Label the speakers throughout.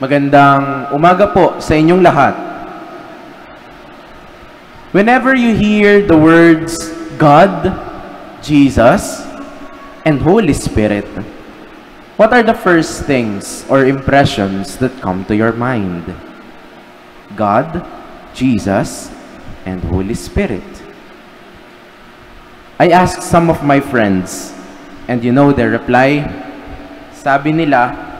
Speaker 1: Magandang umaga po sa inyong lahat. Whenever you hear the words God, Jesus, and Holy Spirit, what are the first things or impressions that come to your mind? God, Jesus, and Holy Spirit. I asked some of my friends, and you know their reply? Sabi nila,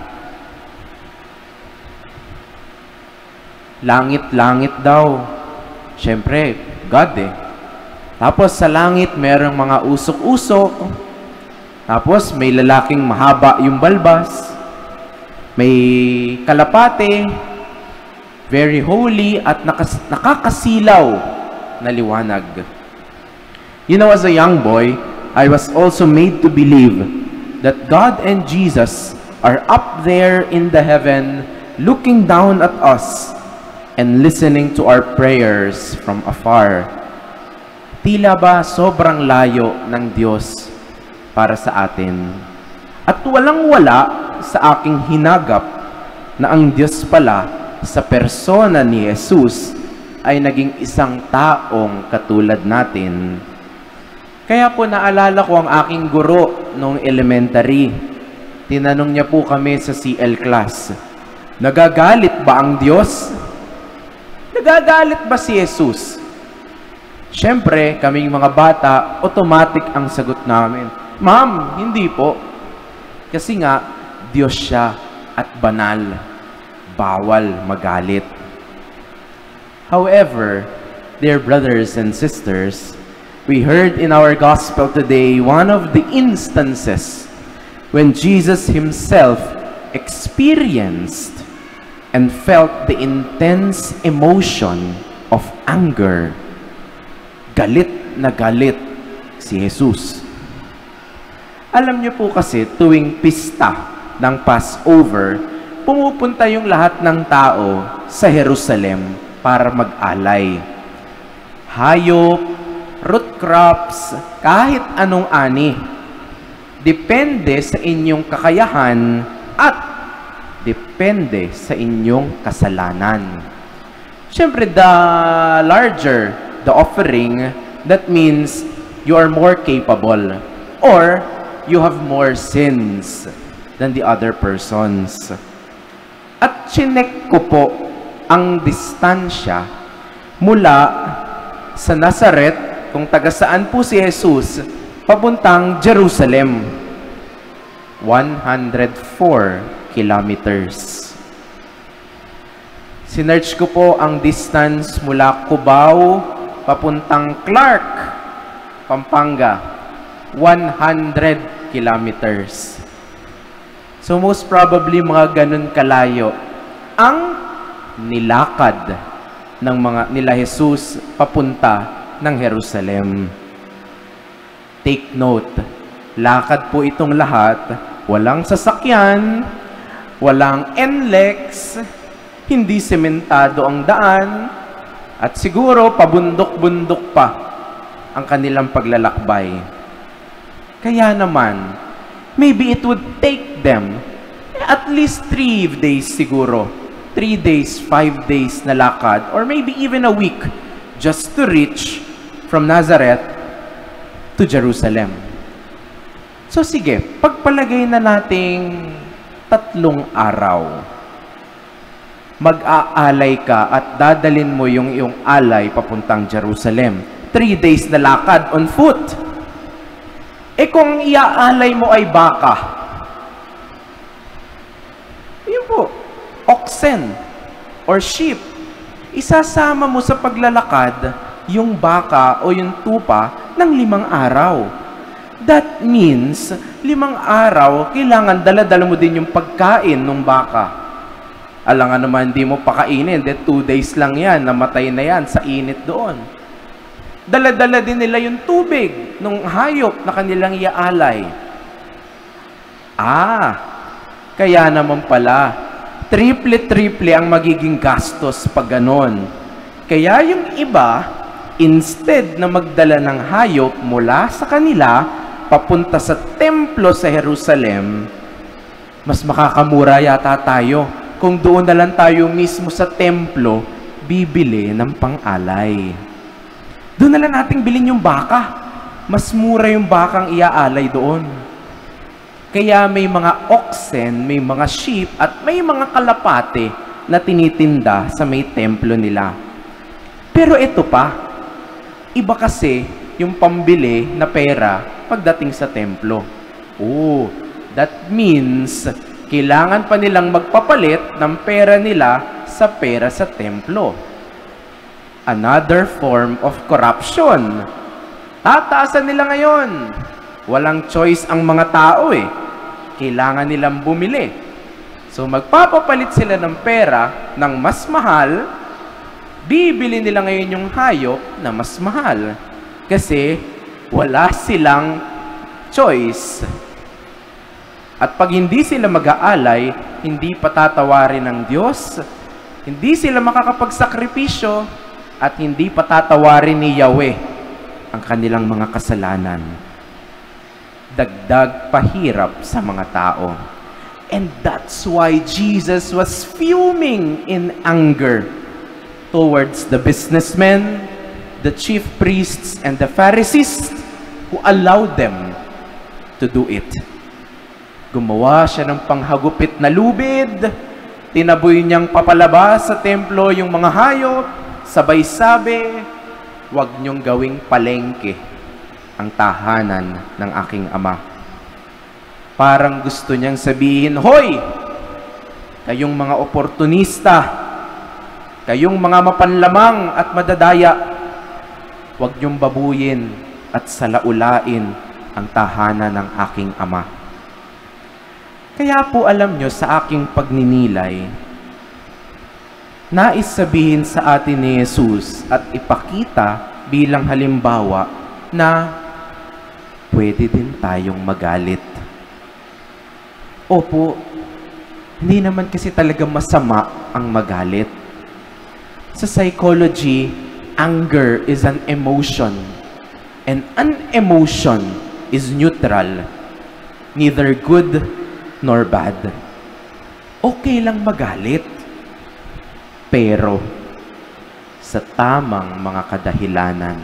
Speaker 1: langit-langit daw. Siyempre, God eh. Tapos sa langit, merong mga usok-usok. Tapos may lalaking mahaba yung balbas. May kalapate. Very holy at nakakasilaw na liwanag. You know, as a young boy, I was also made to believe that God and Jesus are up there in the heaven looking down at us and listening to our prayers from afar. Tila ba sobrang layo ng Diyos para sa atin? At walang-wala sa aking hinagap na ang Diyos pala sa persona ni Jesus ay naging isang taong katulad natin. Kaya po naalala ko ang aking guro noong elementary. Tinanong niya po kami sa CL class, nagagalit ba ang Diyos? Nagagalit ba si Jesus? Siyempre, kaming mga bata, automatic ang sagot namin. Ma'am, hindi po. Kasi nga, Diyos siya at banal. Bawal magalit. However, dear brothers and sisters, we heard in our gospel today one of the instances when Jesus himself experienced and felt the intense emotion of anger. Galit na galit si Jesus. Alam niyo po kasi, tuwing pista ng Passover, pumupunta yung lahat ng tao sa Jerusalem para mag-alay. Hayop, root crops, kahit anong ani. Depende sa inyong kakayahan at depende sa inyong kasalanan. Siyempre, the larger the offering, that means you are more capable or you have more sins than the other persons. At chinek ko po ang distansya mula sa Nazaret, kung taga saan po si Jesus, papuntang Jerusalem. 104 kilometers. Sinearch ko po ang distance mula Cubao papuntang Clark, Pampanga. 100 kilometers. So most probably mga ganun kalayo ang nilakad ng mga nila Jesus papunta ng Jerusalem. Take note, lakad po itong lahat, walang sasakyan, walang NLEX, hindi sementado ang daan, at siguro pabundok-bundok pa ang kanilang paglalakbay. Kaya naman, maybe it would take them at least 3 days siguro. 3 days, 5 days na lakad, or maybe even a week just to reach from Nazareth to Jerusalem. So sige, pagpalagay na nating 3 araw. Mag-aalay ka at dadalin mo yung iyong alay papuntang Jerusalem. 3 days na lakad on foot. Eh kung iaalay mo ay baka, yun po, oxen or sheep, isasama mo sa paglalakad yung baka o yung tupa ng 5 araw. That means, 5 araw, kailangan dala-dala mo din yung pagkain ng baka. Alangan naman, hindi mo pakainin, 2 days lang yan, namatay na yan sa init doon. Dala-dala din nila yung tubig ng hayop na kanilang iaalay. Kaya naman pala, triple ang magiging gastos pag ganon. Kaya yung iba, instead na magdala ng hayop mula sa kanila, papunta sa templo sa Jerusalem, mas makakamura yata tayo kung doon na lang tayo mismo sa templo, bibili ng pang-alay. Doon na lang nating bilhin yung baka. Mas mura yung bakang iaalay doon. Kaya may mga oxen, may mga sheep, at may mga kalapate na tinitinda sa may templo nila. Pero ito pa, iba kasi yung pambili na pera pagdating sa templo. Oh, that means kailangan pa nilang magpapalit ng pera nila sa pera sa templo. Another form of corruption. Tataasan nila ngayon. Walang choice ang mga tao eh. Kailangan nilang bumili. So magpapapalit sila ng pera ng mas mahal, bibili nila ngayon yung hayop na mas mahal. Kasi wala silang choice. At pag hindi sila mag-aalay, hindi patatawarin ng Diyos, hindi sila makakapagsakripisyo, at hindi patatawarin ni Yahweh ang kanilang mga kasalanan. Dagdag pahirap sa mga tao. And that's why Jesus was fuming in anger towards the businessmen, the chief priests, and the Pharisees who allowed them to do it. Gumawa siya ng panghagupit na lubid, tinaboy niyang papalabas sa templo yung mga hayop, sabay sabi, "Huwag niyong gawing palengke ang tahanan ng aking Ama." Parang gusto niyang sabihin, "Hoy! Kayong mga oportunista, kayong mga mapanlamang at madadaya, huwag niyong babuyin at salaulain ang tahanan ng aking Ama." Kaya po alam nyo, sa aking pagninilay, nais sabihin sa atin ni Jesus at ipakita bilang halimbawa na pwede din tayong magalit. Opo, hindi naman kasi talaga masama ang magalit. Sa psychology, anger is an emotion. And an emotion is neutral. Neither good nor bad. Okay lang magalit. Pero, sa tamang mga kadahilanan,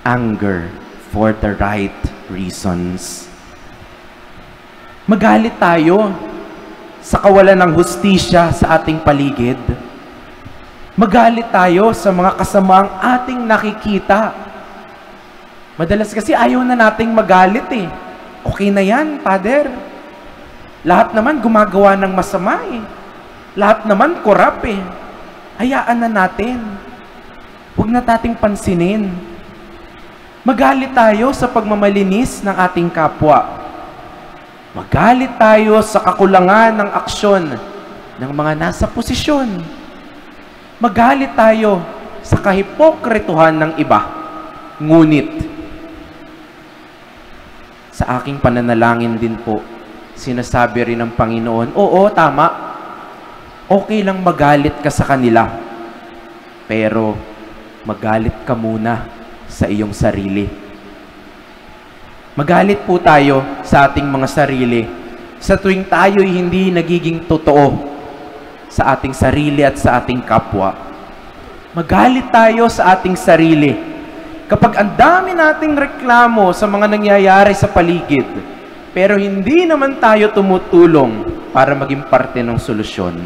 Speaker 1: anger for the right reasons. Magalit tayo sa kawalan ng hustisya sa ating paligid. Magalit tayo sa mga kasamaang ating nakikita. Madalas kasi ayaw na nating magalit eh. Okay na yan, Father. Lahat naman gumagawa ng masama eh. Lahat naman korap eh. Hayaan na natin. Huwag na nating pansinin. Magalit tayo sa pagmamalinis ng ating kapwa. Magalit tayo sa kakulangan ng aksyon ng mga nasa posisyon. Magalit tayo sa kahipokretuhan ng iba. Ngunit, sa aking pananalangin din po, sinasabi rin ng Panginoon, oo, tama. Okay lang magalit ka sa kanila. Pero, magalit ka muna sa iyong sarili. Magalit po tayo sa ating mga sarili sa tuwing tayo'y hindi nagiging totoo sa ating sarili at sa ating kapwa. Magalit tayo sa ating sarili kapag ang dami nating reklamo sa mga nangyayari sa paligid, pero hindi naman tayo tumutulong para maging parte ng solusyon.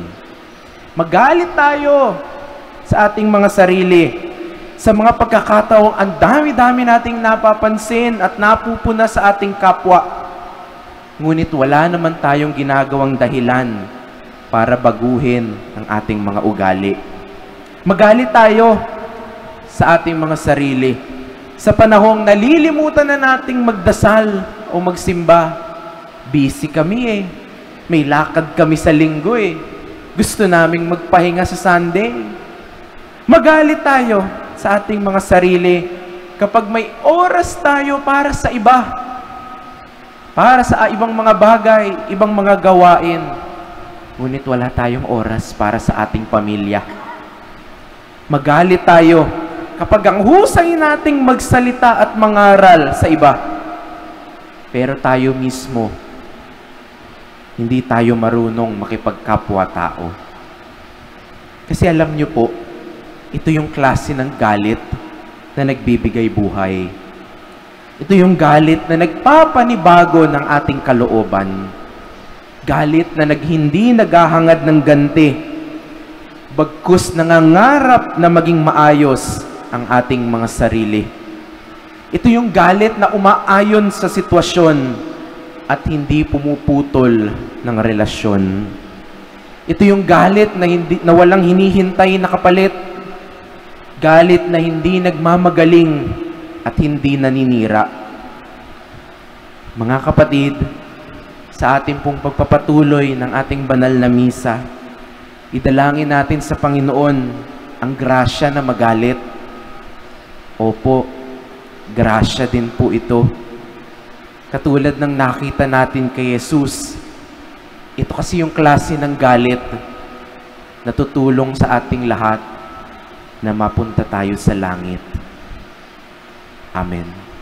Speaker 1: Magalit tayo sa ating mga sarili sa mga pagkakataong ang dami-dami nating napapansin at napupuna sa ating kapwa. Ngunit wala naman tayong ginagawang dahilan para baguhin ang ating mga ugali. Magalit tayo sa ating mga sarili sa panahong nalilimutan na nating magdasal o magsimba. Busy kami eh. May lakad kami sa linggo eh. Gusto naming magpahinga sa Sunday. Magalit tayo sa ating mga sarili kapag may oras tayo para sa iba. Para sa ibang mga bagay, ibang mga gawain. Ngunit wala tayong oras para sa ating pamilya. Magalit tayo kapag ang husay nating magsalita at mangaral sa iba. Pero tayo mismo, hindi tayo marunong makipagkapwa-tao. Kasi alam niyo po, ito yung klase ng galit na nagbibigay buhay. Ito yung galit na nagpapanibago ng ating kalooban. Galit na hindi naghahangad ng ganti, bagkus nangangarap na maging maayos ang ating mga sarili. Ito yung galit na umaayon sa sitwasyon at hindi pumuputol ng relasyon. Ito yung galit na walang hinihintay na kapalit. Galit na hindi nagmamagaling at hindi naninira. Mga kapatid, sa ating pong pagpapatuloy ng ating banal na misa, idalangin natin sa Panginoon ang grasya na magalit. Opo, grasya din po ito. Katulad ng nakita natin kay Jesus, ito kasi yung klase ng galit na tutulong sa ating lahat na mapunta tayo sa langit. Amen.